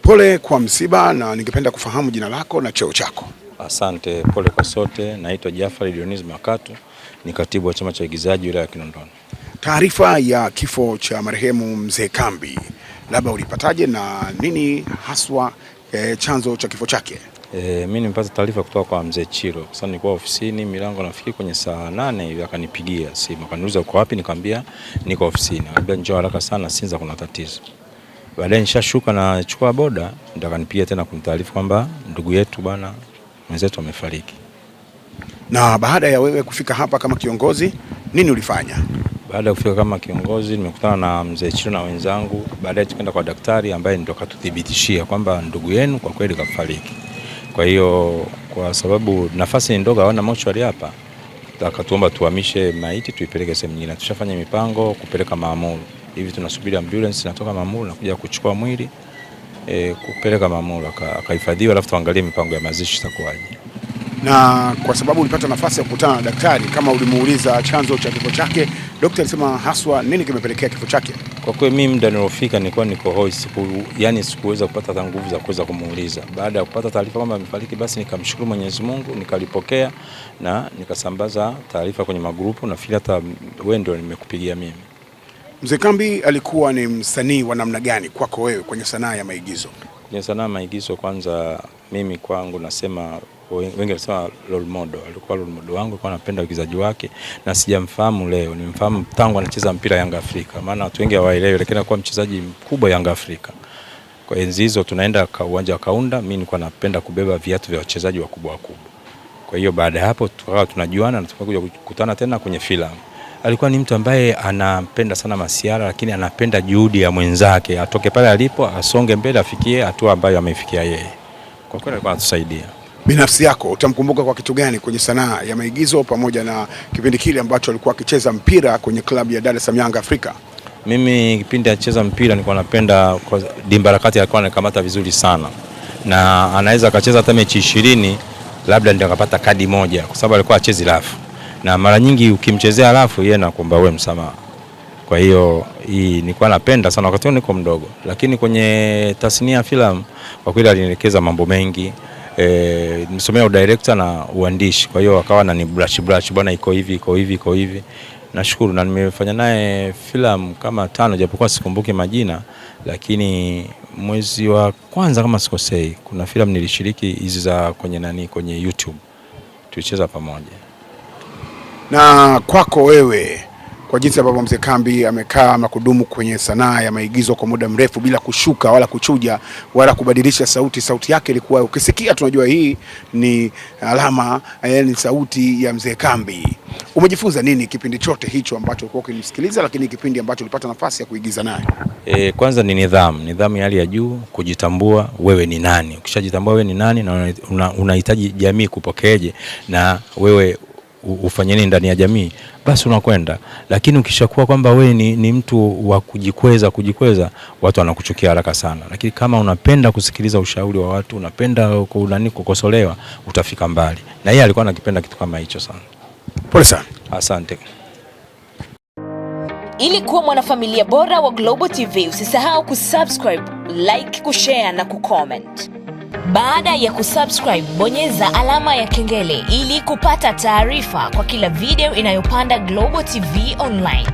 Pole kwa msiba, na ningependa kufahamu jina lako na cheo chako. Asante, pole kwa sote. Naitwa Jafari Dionis Makatu, ni katibu wa chama cha waigizaji wilaya ya Kinondoni. Taarifa ya kifo cha marehemu Mzee Kambi, labda ulipataje na nini haswa chanzo cha kifo chake? Mimi nimepata taarifa kutoka kwa Mzee Chiro. Sasa nilikuwa ofisini, milango nafikiri kwenye saa 8 hivi, akanipigia simu. Akaniuliza uko wapi? Nikamwambia niko ofisini. Akaniambia njoo haraka sana, Sinza kuna tatizo. Baadaye nishashuka na chukua boda, ndio akanipigia tena kunitaarifu kwamba ndugu yetu bwana mwenzetu amefariki. Na baada ya wewe kufika hapa kama kiongozi, nini ulifanya? Baada ya kufika kama kiongozi, nimekutana na Mzee Chiro na wenzangu. Baadaye tukaenda kwa daktari ambaye ndio akatuthibitishia kwamba ndugu yenu kwa kweli kafariki. Kwa hiyo kwa sababu nafasi ni ndogo, hawana mochwari hapa, akatuomba tuhamishe maiti tuipeleke sehemu nyingine. Tushafanya mipango kupeleka Maamuru. Hivi tunasubiri ambulance inatoka Maamuru na kuja kuchukua mwili kupeleka Maamuru akahifadhiwa, alafu tuangalie mipango ya mazishi itakuwaje. Na kwa sababu ulipata nafasi ya kukutana na daktari, kama ulimuuliza chanzo cha kifo chake, daktari alisema haswa nini kimepelekea kifo chake? Kwa kweli mimi muda nilofika nilikuwa niko hoi, yani sikuweza kupata hata nguvu za kuweza kumuuliza. Baada ya kupata taarifa kwamba amefariki, basi nikamshukuru Mwenyezi Mungu, nikalipokea na nikasambaza taarifa kwenye magrupu, na fili hata wewe ndio nimekupigia mimi. Mzee Kambi alikuwa ni msanii wa namna gani kwako wewe kwenye sanaa ya maigizo? Kwenye sanaa ya maigizo, kwanza mimi kwangu nasema, wengi wanasema role model. Alikuwa role model wangu, kwa napenda uigizaji wake, na sijamfahamu leo, nimemfahamu tangu anacheza mpira Yanga Afrika. Maana watu wengi hawaelewi, lakini alikuwa mchezaji mkubwa Yanga Afrika. Kwa enzi hizo tunaenda kwa uwanja wa Kaunda, mimi nilikuwa napenda kubeba viatu vya wachezaji wakubwa wakubwa. Kwa hiyo baada ya hapo tukawa tunajuana na tukakuja kukutana tena kwenye filamu. Alikuwa ni mtu ambaye anapenda sana masiara, lakini anapenda juhudi ya mwenzake, atoke pale alipo asonge mbele afikie hatua ambayo amefikia yeye. Kwa kweli alikuwa anatusaidia. Binafsi yako utamkumbuka kwa kitu gani kwenye sanaa ya maigizo, pamoja na kipindi kile ambacho alikuwa akicheza mpira kwenye klabu ya Dar es Salaam Yanga Afrika? Mimi kipindi acheza mpira nilikuwa napenda kwa Dimbarakati, alikuwa anakamata vizuri sana, na anaweza akacheza hata mechi 20 labda ndio akapata kadi moja, kwa sababu alikuwa achezi rafu, na mara nyingi ukimchezea rafu yeye anakuomba wewe msamaha. Kwa hiyo hii nilikuwa napenda sana wakati niko mdogo, lakini kwenye tasnia ya filamu kwa kweli alinielekeza mambo mengi. Nimesomea udirector na uandishi, kwa hiyo akawa anani brush bwana, iko hivi. Nashukuru, na nimefanya naye filamu kama 5 japokuwa sikumbuki majina, lakini mwezi wa kwanza kama sikosei kuna filamu nilishiriki hizi za kwenye YouTube tulicheza pamoja. Na kwako wewe, kwa jinsi ambavyo Mzee Kambi amekaa na kudumu kwenye sanaa ya maigizo kwa muda mrefu bila kushuka wala kuchuja wala kubadilisha sauti yake ilikuwa ukisikia tunajua hii ni alama, ni sauti ya Mzee Kambi. Umejifunza nini kipindi chote hicho ambacho ulikuwa ukimsikiliza, lakini kipindi ambacho ulipata nafasi ya kuigiza naye? Kwanza ni nidhamu ya hali ya juu, kujitambua wewe ni nani. Ukishajitambua wewe ni nani na unahitaji jamii kupokeeje na wewe ufanye nini ndani ya jamii, basi unakwenda. Lakini ukishakuwa kwamba wewe ni mtu wa kujikweza, watu wanakuchukia haraka sana. Lakini kama unapenda kusikiliza ushauri wa watu, unapenda kukosolewa, utafika mbali. Na yeye alikuwa anakipenda kitu kama hicho sana. Pole sana. Asante. Ili kuwa mwanafamilia bora wa Global TV, usisahau kusubscribe, like, kushare na kucomment. Baada ya kusubscribe, bonyeza alama ya kengele ili kupata taarifa kwa kila video inayopanda Global TV Online.